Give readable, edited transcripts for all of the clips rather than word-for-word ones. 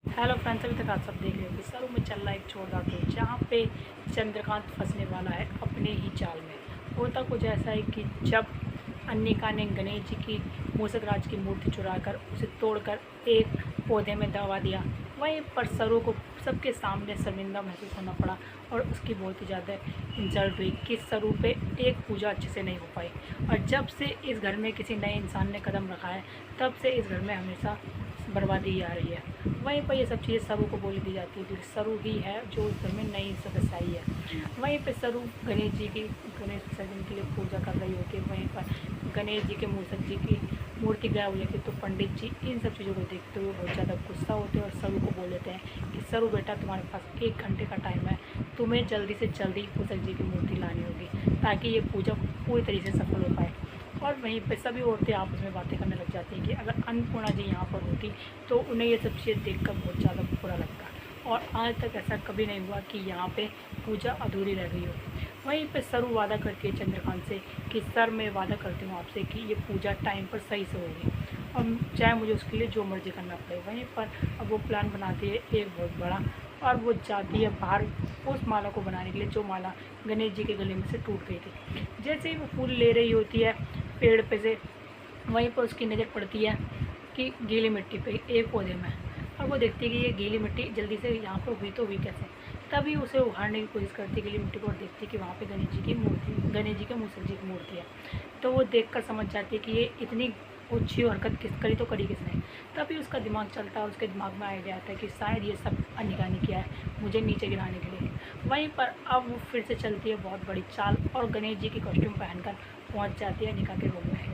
Hello friends, अभी तक आप सब देख रहे हो कि सरू में चल रहा है एक जोरदार ट्रेन जहाँ पे चंद्रकांत फंसने वाला है अपने ही जाल में। होता कुछ ऐसा है कि जब अन्निका ने गणेश जी की मूसक राज की मूर्ति चुराकर उसे तोड़कर एक पौधे में दबा दिया, वहीं पर सरू को सबके सामने शर्मिंदा महसूस होना पड़ा और उसकी बहुत ही ज़्यादा इंसल्ट हुई कि सरू पे एक पूजा अच्छे से नहीं हो पाई। और जब से इस घर में किसी नए इंसान ने कदम रखा है, तब से इस घर में हमेशा बर्बादी आ रही है। वहीं पर ये सब चीज़ें सरू को बोली दी जाती है क्योंकि सरू ही है जो उस घर में नई सदस्य आई है। वहीं पर सरू गणेश जी की गणेश विसर्जन के लिए पूजा कर रही होती है। वहीं पर गणेश जी के मूसक जी की मूर्ति गायब हो जाती है, तो पंडित जी इन सब चीज़ों को देखते हुए बहुत ज़्यादा गुस्सा होते हैं और सरू को बोल देते हैं कि सरू बेटा, तुम्हारे पास 1 घंटे का टाइम है, तुम्हें जल्दी से जल्दी मूसक जी की मूर्ति लानी होगी ताकि ये पूजा पूरी तरीके से सफल हो पाए। और वहीं पर सभी औरतें आपस में बातें करने लग जाती हैं कि अगर अन्नपूर्णा जी यहाँ पर होती तो उन्हें ये सब चीज़ें देखकर बहुत ज़्यादा बुरा लगता। और आज तक ऐसा कभी नहीं हुआ कि यहाँ पे पूजा अधूरी रह गई हो। वहीं पे सरू वादा करती है चंद्रकांत से कि सर, मैं वादा करती हूँ आपसे कि ये पूजा टाइम पर सही से होगी और चाहे मुझे उसके लिए जो मर्जी करना पड़े। वहीं पर अब वो प्लान बनाती है एक बहुत बड़ा, और वो जाती है बाहर उस माला को बनाने के लिए जो माला गणेश जी के गले में से टूट गई थी। जैसे ही वो फूल ले रही होती है पेड़ पे से, वहीं पर उसकी नज़र पड़ती है कि गीली मिट्टी पे एक पौधे में, और वो देखती है कि ये गीली मिट्टी जल्दी से यहाँ पर हुई तो हुई कैसे। तभी उसे उखाड़ने की कोशिश करती है गीली मिट्टी को और देखती है कि वहाँ पे गणेश जी की मूर्ति, गणेश जी के मूसक जी की मूर्ति है। तो वो देखकर समझ जाती है कि ये इतनी ऊँची हरकत किस करी तो करी किसने। तभी उसका दिमाग चलता है और उसके दिमाग में आइडिया आता है कि शायद ये सब अनिका ने किया है मुझे नीचे गिराने के लिए। वहीं पर अब वो फिर से चलती है बहुत बड़ी चाल और गणेश जी की कॉस्ट्यूम पहनकर पहुँच जाती है अनिका के रूम में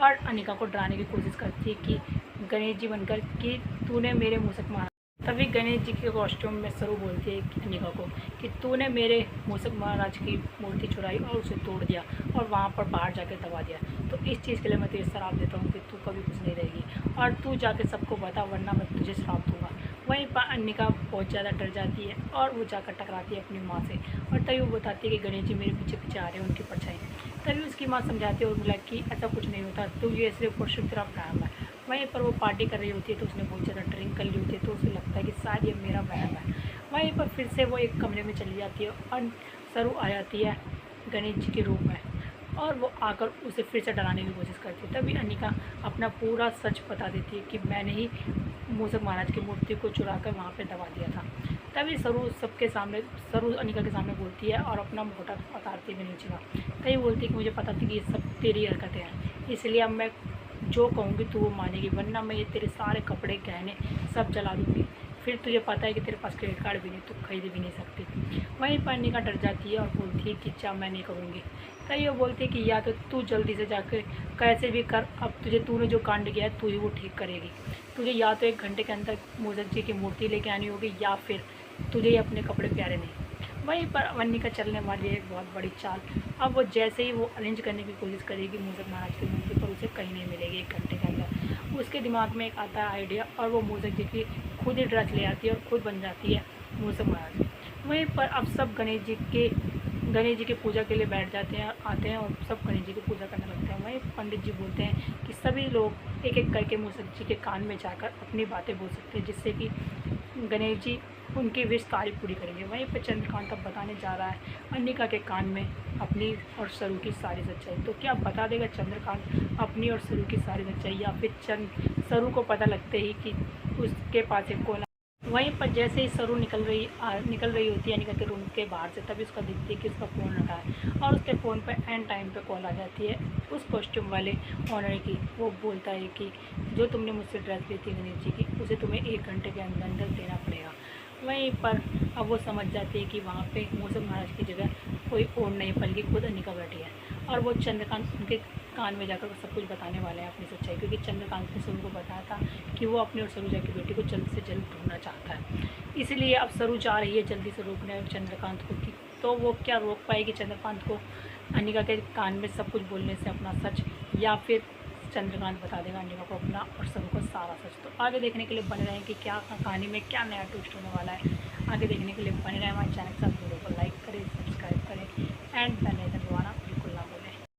और अनिका को डराने की कोशिश करती है कि गणेश जी बनकर कि तूने मेरे मूसक मारा। तभी गणेश जी के कॉस्ट्यूम में सरू बोलती है अनिका को कि तूने मेरे मूसक महाराज की मूर्ति चुराई और उसे तोड़ दिया और वहाँ पर बाहर जाके दबा दिया। तो इस चीज़ के लिए मैं तुझे श्राप देता हूँ कि तू कभी कुछ नहीं रहेगी और तू जाके सबको बता, वरना मैं तुझे श्राप दूँगा। वहीं पर अनिका बहुत ज़्यादा डर जाती है और वो जाकर टकराती है अपनी माँ से और तभी वो बताती है कि गणेश जी मेरे पीछे पीछे आ रहे हैं, उनकी परछाई। तभी उसकी माँ समझाती है और बोला कि ऐसा कुछ नहीं होता, तो ये सिर्फ और सिर्फ तेरा वहम है। वहीं पर वो पार्टी कर रही होती है तो उसने बहुत ज़्यादा ड्रिंक कर ली होती है, तो उसे लगता है कि शायद ये मेरा वहम है। वहीं पर फिर से वो एक कमरे में चली जाती है और सरू आ जाती है गणेश जी के रूप में और वो आकर उसे फिर से डराने की कोशिश करती है। तभी अनिका अपना पूरा सच बता देती है कि मैंने ही मूसक महाराज की मूर्ति को चुरा कर वहाँ पर दबा दिया था। तभी सरू अनिका के सामने बोलती है और अपना मोटा उतारती है नीचे का। तभी बोलती है कि मुझे पता थी कि ये सब तेरी हरकतें हैं, इसलिए अब मैं जो कहूँगी तू वो मानेगी, वरना मैं ये तेरे सारे कपड़े गहने सब जला दूँगी। फिर तुझे पता है कि तेरे पास क्रेडिट कार्ड भी नहीं, तू खरीद भी नहीं सकती। वहीं पर अनिका डर जाती है और बोलती है कि क्या मैं नहीं करूँगी। तभी वो बोलती है कि या तो तू जल्दी से जाकर कैसे भी कर, अब तूने जो कांड किया है तू ही वो ठीक करेगी। तुझे या तो 1 घंटे के अंदर मूसक जी की मूर्ति लेके आनी होगी या फिर तुझे ही अपने कपड़े प्यारे नहीं। वहीं पर अनिका चलने वाली है एक बहुत बड़ी चाल। अब वो जैसे ही वो अरेंज करने की कोशिश करेगी मूसक महाराज की मूर्ति, पर उसे कहीं नहीं मिलेगी 1 घंटे के अंदर। उसके दिमाग में एक आता है आइडिया और वो मूसक जी की खुद ही ड्रेस ले आती है और खुद बन जाती है मूसक महाराज। वहीं पर अब सब गणेश जी की पूजा के लिए बैठ जाते हैं, आते हैं और सब गणेश जी की पूजा करने लगते हैं। वहीं पंडित जी बोलते हैं कि सभी लोग एक एक करके मूसक जी के कान में जाकर अपनी बातें बोल सकते हैं, जिससे कि गणेश जी उनकी विश सारी पूरी करेंगे। वहीं पर चंद्रकांत अब बताने जा रहा है अनिका के कान में अपनी और सरू की सारी सच्चाई। तो क्या बता देगा चंद्रकांत अपनी और सरू की सारी सच्चाई, या फिर सरू को पता लगते ही कि उसके पास एक कॉल। वहीं पर जैसे ही सरू निकल रही होती है अनिका के रूम के बाहर से, तभी उसका दिखती है कि उसका फ़ोन रखा है और उसके फ़ोन पर एंड टाइम पे कॉल आ जाती है उस कॉस्ट्यूम वाले ऑनर की। वो बोलता है कि जो तुमने मुझसे ड्रेस ली थी गणेश जी की, उसे तुम्हें 1 घंटे के अंदर अंदर देना पड़ेगा। वहीं पर अब वो समझ जाती है कि वहाँ पे मूसक महाराज की जगह कोई और नहीं बल्कि खुद अनिका बैठी है और वो चंद्रकांत उनके कान में जाकर सब कुछ बताने वाले हैं अपनी सच्चाई, क्योंकि चंद्रकांत ने सरू को बताया था कि वो अपनी और सरूजा की बेटी को जल्द से जल्द ढूंढना चाहता है। इसलिए अब सरू जा रही है जल्दी से रोकने चंद्रकांत को कि तो वो क्या रोक पाएगी चंद्रकांत को अनिका के कान में सब कुछ बोलने से अपना सच, या फिर चंद्रकांत बता देगा अनिका को अपना और सरू को सारा सच। तो आगे देखने के लिए बने रहें कि क्या कहानी में क्या नया ट्विस्ट होने वाला है। आगे देखने के लिए बने रहें हमारे चैनल के साथ। वीडियो को लाइक करें, सब्सक्राइब करें एंड बेल आइकन